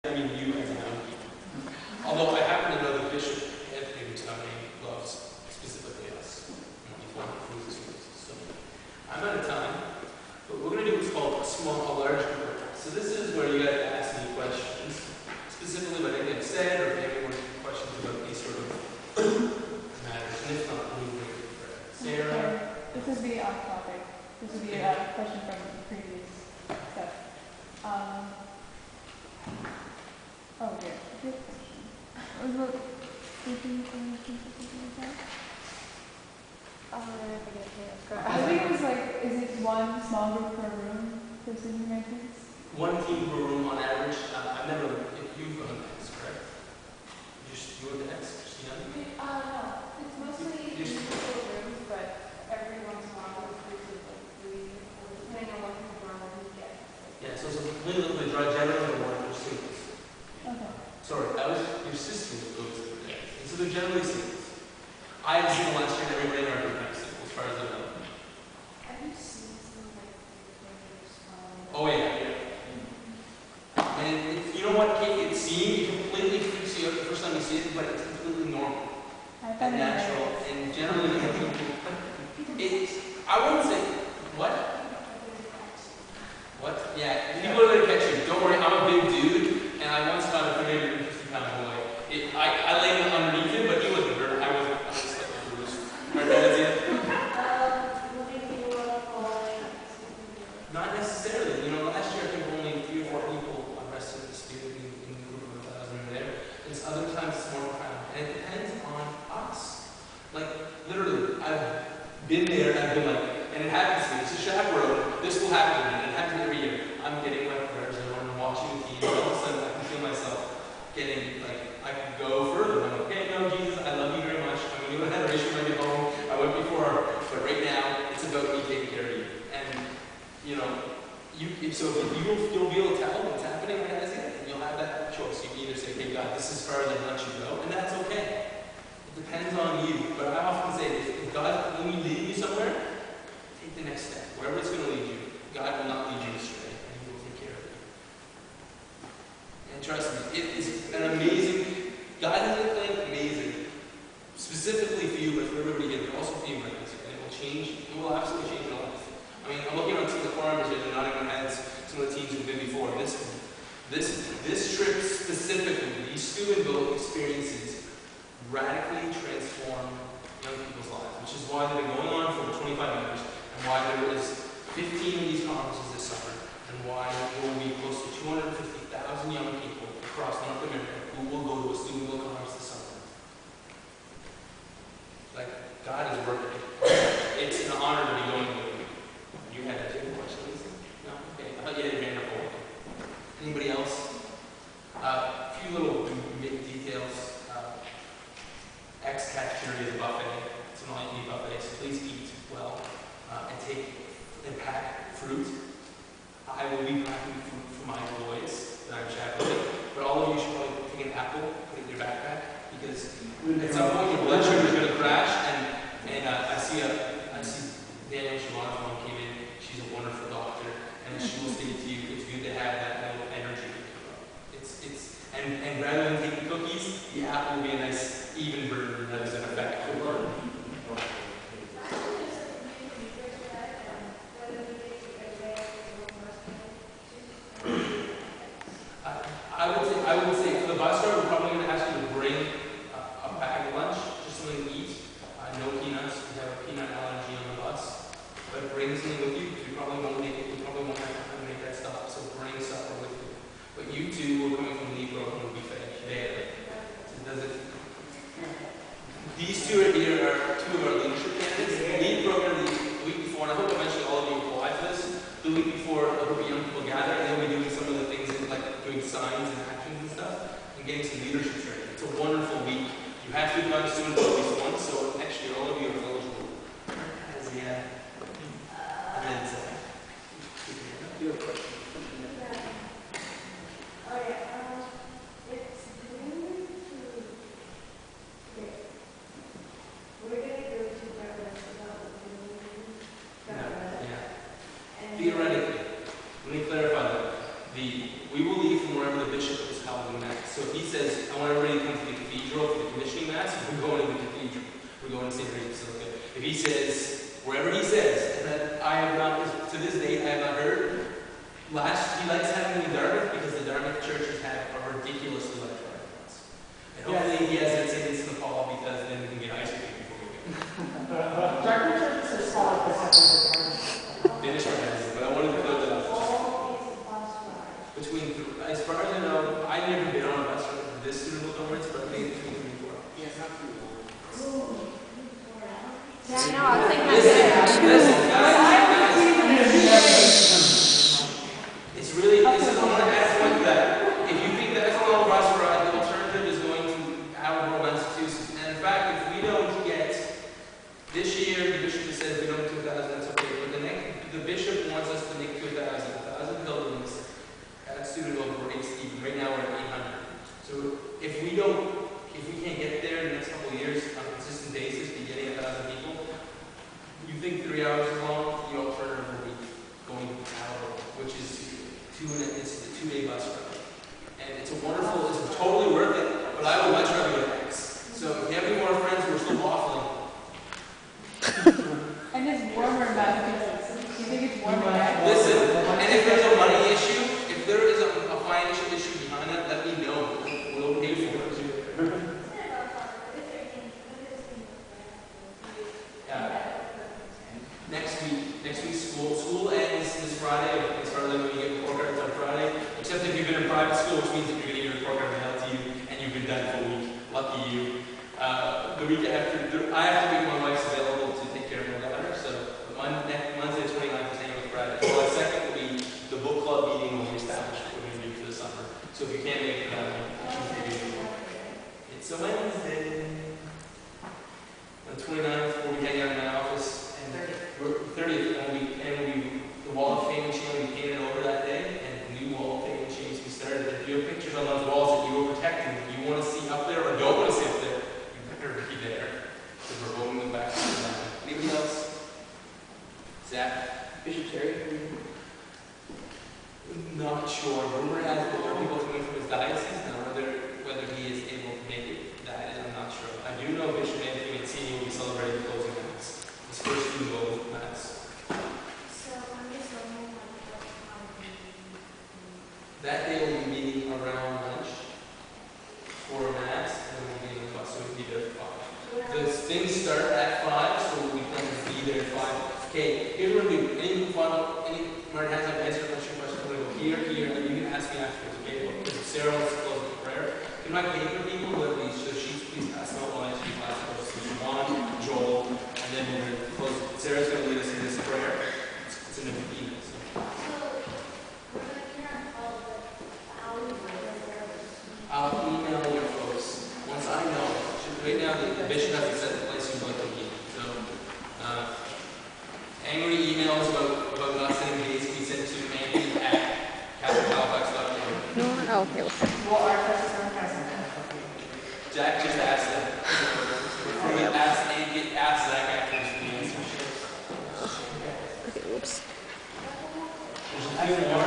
I mean you as a young people. Although I happen to know the bishop Anthony loves specifically us. So I'm out of time, but we're going to do what's called a large group. So this is where you guys ask me questions, specifically about anything I've said, or if you have any more questions about these sort of matters. And if not, we'll wait for Sarah. This would be off topic. This would be a question from the previous stuff. Oh, yeah. Good question. What about speaking something like that? I forget who I think it was like, is it one small group per room for senior maintenance? One team per room on average. I've never, if you've gone next, correct? You were the next, Christina? no. It's mostly individual rooms, but every once in a while it's groups of like 3 or 4, depending on what kind of drama we get. Yeah, so it's a completely generally the one for students. Okay. Sorry, that was your sister's groups. So they're generally singles. I had seen last year and everybody in our group had singles, as far as I know. Have you seen some like pictures? Oh yeah. And you know what, Kate, it completely freaks you out the first time you see it, but it's completely normal and natural. And generally, I wouldn't say, what? What? Yeah, people are going to catch you. Don't worry, I'm a big dude, and I once got a 350-pound boy. I laid underneath him, but he wasn't hurt. I was like bruised. Right, that is it? Not necessarily. You know, last year I think only 3 or 4 people arrested the spirit in the group of 1,000 there. And other times it's more profound. And it depends on us. Like, literally, I've been there and I've been like, and it happens to me. It's a chaperone. This will happen to me. And it happens every year. I'm getting my prayers and I'm watching the TV. And all of a sudden I can feel myself getting, like, I can go further. I'm like, hey, no, Jesus, I love you very much. I'm a new adoration when I get home. I went before, but right now, it's about me taking care of you. And, you know, you'll be able to tell what's happening right as yet, and you'll have that choice. You can either say, hey, God, this is as far as I let you go, and that's okay. It depends on you. But I often say, if God, when He leads you somewhere, take the next step. Wherever it's going to lead you, God will not lead you astray, and He will take care of you. And trust me, it is an amazing, God has a plan amazing, specifically for you, but for everybody here, but also for you, friends. And it will change, it will absolutely change your life. I mean, I'm looking around some of the farmers here, they're nodding their heads, some of the teams who've been before. This trip specifically, these Steubeville experiences radically transform young people's lives, which is why they've been going on for 25 years, and why there is 15 of these conferences this summer, and why there will be close to 250,000 young people across North America who will go to a Steubeville conference this summer. Like, God is working. It's an honor to be going with you. You had a question? No? Okay. I thought you had your hand up. Anybody else? A few little details. Ex-cafeteria is a buffet. It's an all-you-can-eat buffet, so please eat well and pack fruit. I will be packing fruit for my boys that I'm chaperoning, but all of you should probably take an apple, put it in your backpack, because at some point your blood sugar is going to crash. And I see Daniel Siobhan's mom came in. She's a wonderful doctor, and she will say to you, it's good to have that little energy. And rather than taking cookies, the apple will be a nice even burden that is an effect. I would say for the bus driver, we're probably going to ask you to bring a bag of lunch, just something to eat. No peanuts. We have a peanut allergy on the bus, but bring something with you because we probably won't have time to make that stop. So bring supper with you. But you two were coming from Libro and will be fed there. So does it? These two are here are 2 of our leadership candidates. The lead program the week before, and I hope eventually all of you apply for this. The week before, a group of young people gather, and they'll be doing some of the things like doing signs and actions and stuff, and getting some leadership training. It's a wonderful week. You have to have done students at least once, so next year all of you are eligible. As the and then you have a question. Theoretically, let me clarify that. we will leave from wherever the bishop is held in mass. So if he says, I want everybody to come to the cathedral for the commissioning mass, we're going to the cathedral. We're going to St. Mary's Basilica. If he says, wherever he says, and that I have not, to this date, I have not heard. He likes having the Dartmouth because the Dartmouth churches have a ridiculously large parking lots. And hopefully he has that St. Vincent de Paul because then we can get ice cream before we go. Dartmouth churches are smaller percentage of Finish our hands, but I wanted to clear that up. As far as I know, I've never been on a bus for this student conference, but I think it's between 3 and 4 hours. Yeah, it's not too long. Yeah, I know, I was thinking that. Listen, it's really, this is, I want to add a point to that. If you think that's a long bus ride, the alternative is going to Alabama, Massachusetts. And in fact, if we don't get, this year, the bishop has said if we don't do 2,000, that's okay. But the bishop wants us to make 2,000, 1,000 pilgrims. Student over even right now we're at 800. So if we can't get there in the next couple of years on a consistent basis, be getting 1,000 people, you think 3 hours is long, the alternative will be going to Alabama, which is it's a 2-day bus ride. And it's totally worth it, but I would much rather go to X. So if you have any more friends who are still waffling. And it's warmer in Massachusetts. Do you think it's warmer there? Listen, and if there's a money issue, if there is a financial issue behind that, let me know. We'll pay for it. Yeah. Next week school ends this Friday. As far as I know, you get report cards on Friday. Except if you've been in private school, which means that you're going to get a report card mailed to you, and you've been done for a week. Lucky you. The week after, I have to make my wife's available to take care of my daughter. So Monday, 29th is Annual Friday. July 2nd will be the book club meeting when we establish what we're going to do for the summer. So if you can't make it that one, it's a Wednesday. On the 29th, we'll be hanging out in my office, and 30th, the Wall of Fame machine will be painted over that day, and the new Wall of Fame machines will be started. If you have pictures on those walls that you were protecting, that you want to see up there or don't want to see up there, you better be there. Because we're voting them back to the line. Anybody else? Zach? Bishop Terry? Not sure. Rumor has it that there are people coming from his diocese now. Whether he is able to make it, I'm not sure. I do know Bishop Anthony Mazzini will be celebrating the closing mass. His first student mass. So I'm just wondering That day we'll be meeting around lunch for a mass, and then we'll be in the bus, so we'll be there at 5. The things start at 5, so we plan to be there at 5. Okay, here's what we're going to do. Martin has an answer to your question. I'm going to go here, and then you can ask me afterwards, okay? Because Sarah wants to close with prayer. Can my paper people who have these sheets please pass them out while I speak last course? So Siobhan, Joel, and then we're going to close. Sarah's going to lead us in this prayer. It's in the email. So. I'll email your folks. Once I know. Right now, the bishop hasn't set the place you'd like to be. So, angry emails about not sending dates can be sent to Anthony@CatholicHalifax.org. No, okay. Well, our professor has that. Jack just asked that. Ask Zach after the answer. Okay, whoops. There's a few more.